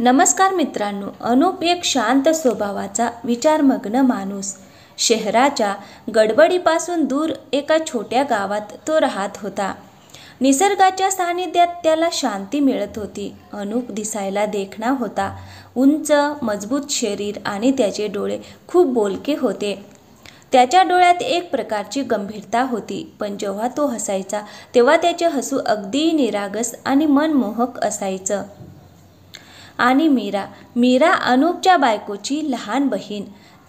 नमस्कार मित्रांनो, अनुप एक शांत स्वभावाचा विचारमग्न माणूस. शहराच्या गडबडीपासून दूर एका छोट्या गावात तो राहत होता. निसर्गाच्या सानिध्यात त्याला शांती मिळत होती. अनुप दिसायला देखणा होता. उंच मजबूत शरीर आणि त्याचे डोळे खूप बोलके होते. त्याच्या डोळ्यात एक प्रकारची गंभीरता होती, पण जेव्हा तो हसायचा तेव्हा त्याचे हसू अगदी निरागस आणि मनमोहक असायचं. आणि मीरा अनुपच्या बायकोची लहान बहीण.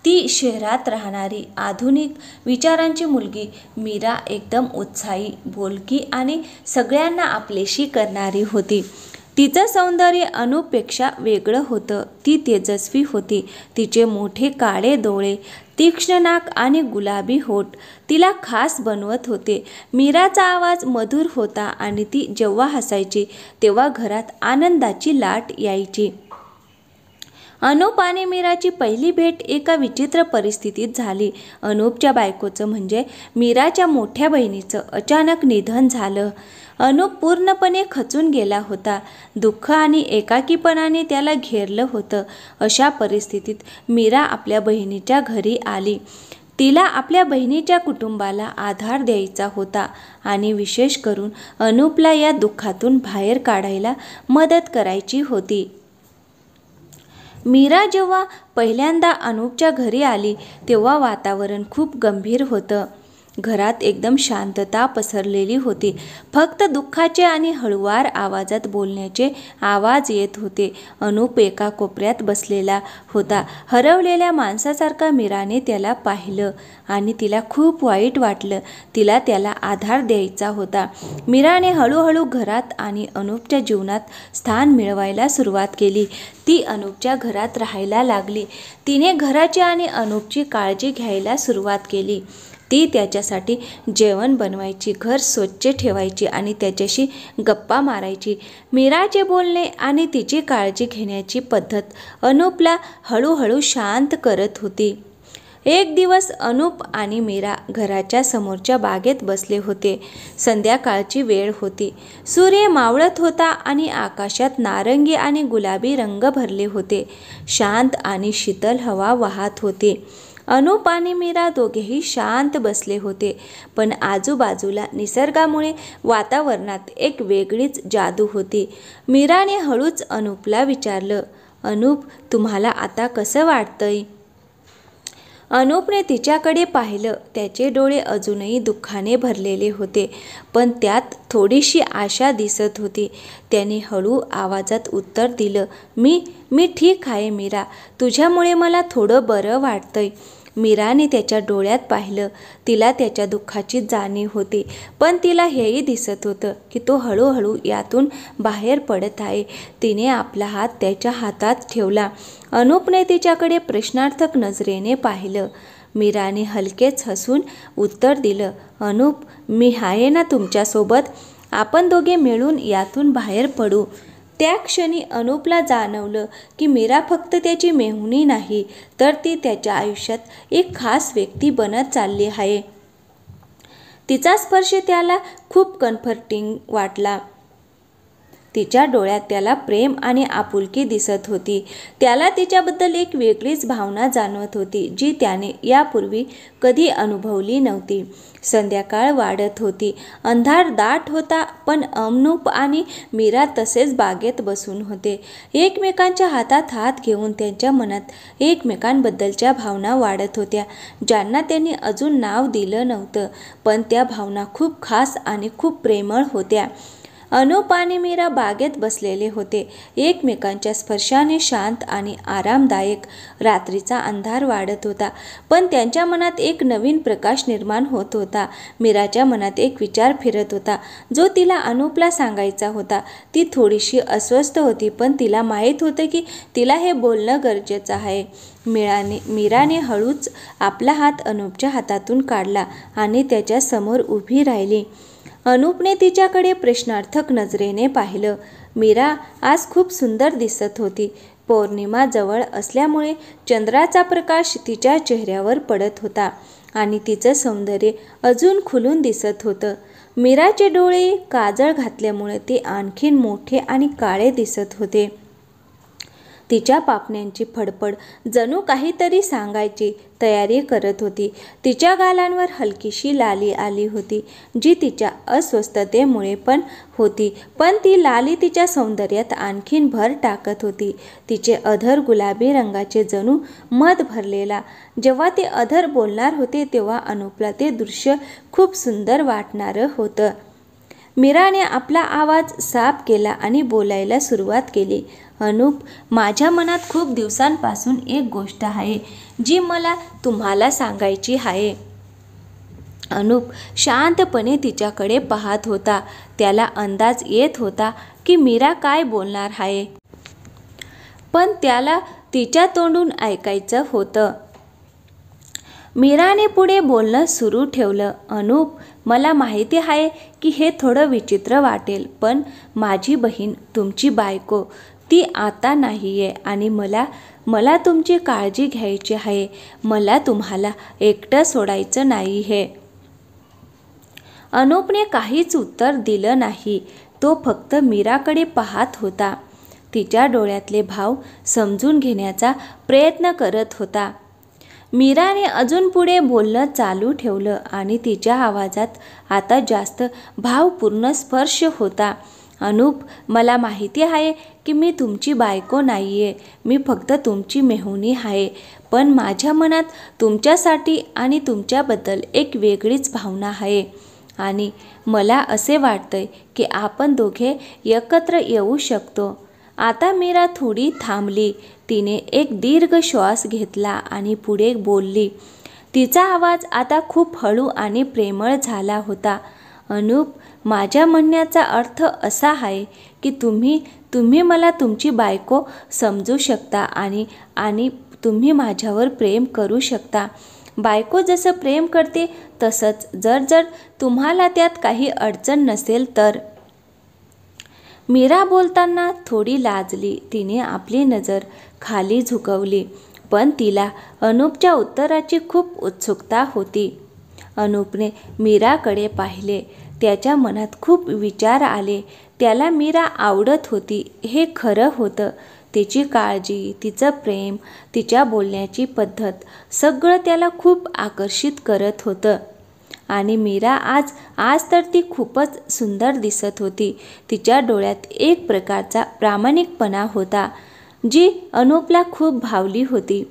ती शहरात राहणारी आधुनिक विचारांची मुलगी. मीरा एकदम उत्साही, बोलकी आणि सगळ्यांना आपलेशी करणारी होती. तिचं सौंदर्य अनुपपेक्षा वेगळं होतं. ती तेजस्वी होती. तिचे मोठे काळे डोळे, तीक्ष्ण नाक आणि गुलाबी होठ तिला खास बनवत होते. मीराचा आवाज मधुर होता आणि ती जेव्हा हसायची तेव्हा घरात आनंदाची लाट यायची. अनुप आणि मीराची पहिली भेट एका विचित्र परिस्थितीत झाली. अनुपच्या बायकोचं म्हणजे मीराच्या मोठ्या बहिणीचं अचानक निधन झालं. अनुप पूर्णपणे खचून गेला होता. दुःख आणि एकाकीपणाने त्याला घेरलं होतं. अशा परिस्थितीत मीरा आपल्या बहिणीच्या घरी आली. तिला आपल्या बहिणीच्या कुटुंबाला आधार द्यायचा होता आणि विशेष करून अनुपला या दुःखातून बाहेर काढायला मदत करायची होती. मीरा जेव्हा पहिल्यांदा अनुपच्या घरी आली तेव्हा वातावरण खूप गंभीर होतं. घरात एकदम शांतता पसरलेली होती. फक्त दुःखाचे आणि हळुवार आवाजात बोलण्याचे आवाज येत होते. अनुप एका कोपऱ्यात बसलेला होता. हरवलेल्या माणसासारखा. मीराने त्याला पाहिलं आणि तिला खूप वाईट वाटलं. तिला त्याला आधार द्यायचा होता. मीराने हळूहळू घरात आणि अनुपच्या जीवनात स्थान मिळवायला सुरुवात केली. ती अनुपच्या घरात राहायला लागली. तिने घराची आणि अनुपची काळजी घ्यायला सुरुवात केली. ती त्याच्यासाठी जेवण बनवायची, घर स्वच्छ ठेवायची आणि त्याच्याशी गप्पा मारायची. मीराचे बोलणे आणि तिची काळजी घेण्याची पद्धत अनुपला हळूहळू शांत करत होती. एक दिवस अनुप आणि मीरा घराच्या समोरच्या बागेत बसले होते. संध्याकाळची वेळ होती. सूर्य मावळत होता आणि आकाशात नारंगी आणि गुलाबी रंग भरले होते. शांत आणि शीतल हवा वाहत होती. अनुप आणि मीरा दोघेही शांत बसले होते, पण आजूबाजूला निसर्गामुळे वातावरणात एक वेगळीच जादू होती. मीराने हळूच अनुपला विचारलं, अनुप, तुम्हाला आता कसं वाटतंय? अनुपने तिच्याकडे पाहिलं. त्याचे डोळे अजूनही दुःखाने भरलेले होते, पण त्यात थोडीशी आशा दिसत होती. त्याने हळू आवाजात उत्तर दिलं, मी ठीक आहे मीरा. तुझ्यामुळे मला थोडं बरं वाटतंय. मीराने त्याच्या डोळ्यात पाहिलं. तिला त्याच्या दुःखाची जाणीव होती, पण तिला हेही दिसत होतं की तो हळूहळू यातून बाहेर पडत आहे. तिने आपला हात त्याच्या हातात ठेवला. अनुपने तिच्याकडे प्रश्नार्थक नजरेने पाहिलं. मीराने हलकेच हसून उत्तर दिलं, अनुप, मी आहे ना तुमच्यासोबत. आपण दोघे मिळून यातून बाहेर पडू. त्या क्षणी अनुपला जाणवलं की मीरा फक्त त्याची मेहुणी नाही, तर ती त्याच्या आयुष्यात एक खास व्यक्ती बनत चालली आहे. तिचा स्पर्श त्याला खूप कम्फर्टिंग वाटला. तिच्या डोळ्यात त्याला प्रेम आणि आपुलकी दिसत होती. त्याला तिच्याबद्दल एक वेगळीच भावना जाणवत होती, जी त्याने यापूर्वी कधी अनुभवली नव्हती. संध्याकाळ वाढत होती. अंधार दाट होता, पण अनुप आणि मीरा तसेच बागेत बसून होते. एकमेकांच्या हातात हात घेऊन त्यांच्या मनात एकमेकांबद्दलच्या भावना वाढत होत्या, ज्यांना त्यांनी अजून नाव दिलं नव्हतं, पण त्या भावना खूप खास आणि खूप प्रेमळ होत्या. अनुप आणि मीरा बागेत बसलेले होते, एकमेकांच्या स्पर्शाने शांत आणि आरामदायक. रात्रीचा अंधार वाढत होता, पण त्यांच्या मनात एक नवीन प्रकाश निर्माण होत होता. मीराच्या मनात एक विचार फिरत होता, जो तिला अनुपला सांगायचा होता. ती थोडीशी अस्वस्थ होती, पण तिला माहीत होतं की तिला हे बोलणं गरजेचं आहे. मीराने हळूच आपला हात अनुपच्या हातातून काढला आणि त्याच्या समोर उभी राहिली. अनुपने तिच्याकडे प्रश्नार्थक नजरेने पाहिलं. मीरा आज खूप सुंदर दिसत होती. पौर्णिमा जवळ असल्यामुळे चंद्राचा प्रकाश तिच्या चेहऱ्यावर पडत होता आणि तिचं सौंदर्य अजून खुलून दिसत होतं. मीराचे डोळे काजळ घातल्यामुळे ते आणखीन मोठे आणि काळे दिसत होते. तिच्या पापण्यांची फडफड जणू काहीतरी सांगायची तयारी करत होती. तिच्या गालांवर हलकीशी लाली आली होती, जी तिच्या अस्वस्थतेमुळे पण होती, पण ती लाली तिच्या सौंदर्यात आणखीन भर टाकत होती. तिचे अधर गुलाबी रंगाचे जणू मध भरलेला. जेव्हा ते अधर बोलणार होते तेव्हा अनुपला ते दृश्य खूप सुंदर वाटणारं होतं. मीराने आपला आवाज साफ केला आणि बोलायला सुरुवात केली. अनुप, माझ्या मनात खूप दिवसांपासून एक गोष्ट आहे जी मला तुम्हाला सांगायची आहे. अनुप शांतपणे तिच्याकडे पाहत होता. त्याला अंदाज येत होता की मीरा काय बोलणार आहे, पण त्याला तिच्या तोंडून ऐकायचं होतं. मीराने पुढे बोलणं सुरू ठेवलं. अनुप, मला माहिती आहे की हे थोडं विचित्र वाटेल, पण माझी बहीण, तुमची बायको, ती आता नाही आहे आणि मला तुमची काळजी घ्यायची आहे. मला तुम्हाला एकटं सोडायचं नाही आहे. अनुपने काहीच उत्तर दिलं नाही. तो फक्त मीराकडे पाहत होता. तिच्या डोळ्यातले भाव समजून घेण्याचा प्रयत्न करत होता. मीराने अजून पुढे बोलणं चालू ठेवलं आणि तिच्या आवाजात आता जास्त भावपूर्ण स्पर्श होता. अनुप, मला माहिती आहे की मी तुमची बायको नाही आहे. मी फक्त तुमची मेहुणी आहे. पण माझ्या मनात तुमच्यासाठी आणि तुमच्याबद्दल एक वेगळीच भावना आहे आणि मला असे वाटतंय की आपण दोघे एकत्र येऊ शकतो. आता मीरा थोडी थांबली. तिने एक दीर्घ श्वास घेतला आणि पुढे बोलली. तिचा आवाज आता खूप हळू आणि प्रेमळ झाला होता. अनुप, माझ्या म्हणण्याचा अर्थ असा आहे की तुम्ही मला तुमची बायको समजू शकता आणि तुम्ही माझ्यावर प्रेम करू शकता. बायको जसं प्रेम करते तसंच, जर तुम्हाला त्यात काही अडचण नसेल तर. मीरा बोलताना थोडी लाजली. तिने आपली नजर खाली झुकवली, पण तिला अनुपच्या उत्तराची खूप उत्सुकता होती. अनुपने मीराकडे पाहिले. त्याच्या मनात खूप विचार आले. त्याला मीरा आवडत होती हे खरं होतं. तिची काळजी, तिचं प्रेम, तिच्या बोलण्याची पद्धत सगळं त्याला खूप आकर्षित करत होतं. आणि मीरा आज तर ती खूपच सुंदर दिसत होती. तिच्या डोळ्यात एक प्रकारचा प्रामाणिकपणा होता जी अनुपला खूप भावली होती.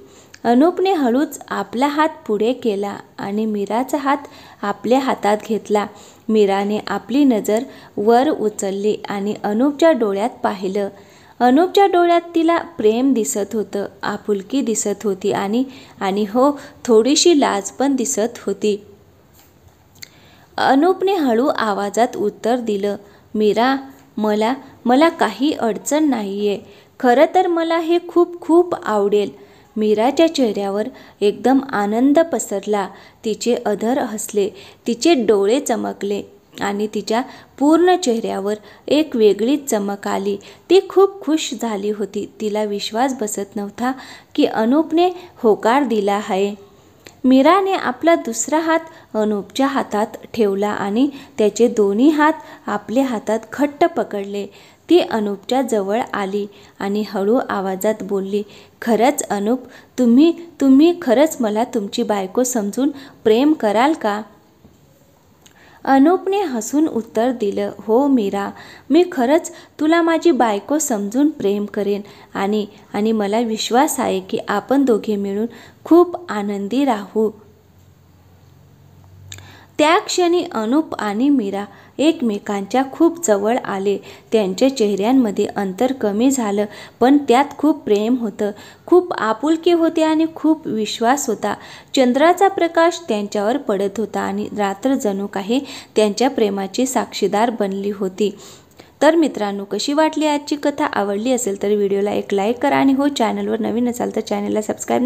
अनुपने हळूच आपला हात पुढे केला आणि मीराचा हात आपल्या हातात घेतला. मीराने आपली नजर वर उचलली आणि अनुपच्या डोळ्यात पाहिलं. अनुपच्या डोळ्यात तिला प्रेम दिसत होतं, आपुलकी दिसत होती आणि हो, थोडीशी लाज पण दिसत होती. अनुपने हळू आवाजात उत्तर दिलं. मीरा, मला काही अडचण नाही आहे. खरं तर मला हे खूप आवडेल. मीराच्या चेहऱ्यावर एकदम आनंद पसरला. तिचे अधर हसले, तिचे डोळे चमकले आणि तिच्या पूर्ण चेहऱ्यावर एक वेगळीच चमक आली. ती खूप खुश झाली होती. तिला विश्वास बसत नव्हता की अनुपने होकार दिला आहे. मीराने आपला दुसरा हात अनुपच्या हातात ठेवला आणि त्याचे दोन्ही हात आपल्या हातात घट्ट पकडले. ती अनुपच्या जवळ आली आणि हळू आवाजात बोलली. खरंच अनुप, तुम्ही खरंच मला तुमची बायको समजून प्रेम कराल का? अनुपने हसून उत्तर दिलं. हो मीरा, मी खरंच तुला माझी बायको समजून प्रेम करेन आणि मला विश्वास आहे की आपण दोघे मिळून खूप आनंदी राहू. त्या क्षणी अनुप आणि मीरा एकमेकांच्या खूप जवळ आले. त्यांच्या चेहऱ्यांमध्ये अंतर कमी झालं, पण त्यात खूप प्रेम होतं, खूप आपुलकी होती आणि खूप विश्वास होता. चंद्राचा प्रकाश त्यांच्यावर पडत होता आणि रात्र जणू काही त्यांच्या प्रेमाची साक्षीदार बनली होती. तर मित्रांनो, कशी वाटली आजची कथा? आवडली असेल तर व्हिडिओला एक लाईक करा आणि हो, चॅनलवर नवीन असाल तर चॅनलला सबस्क्राईब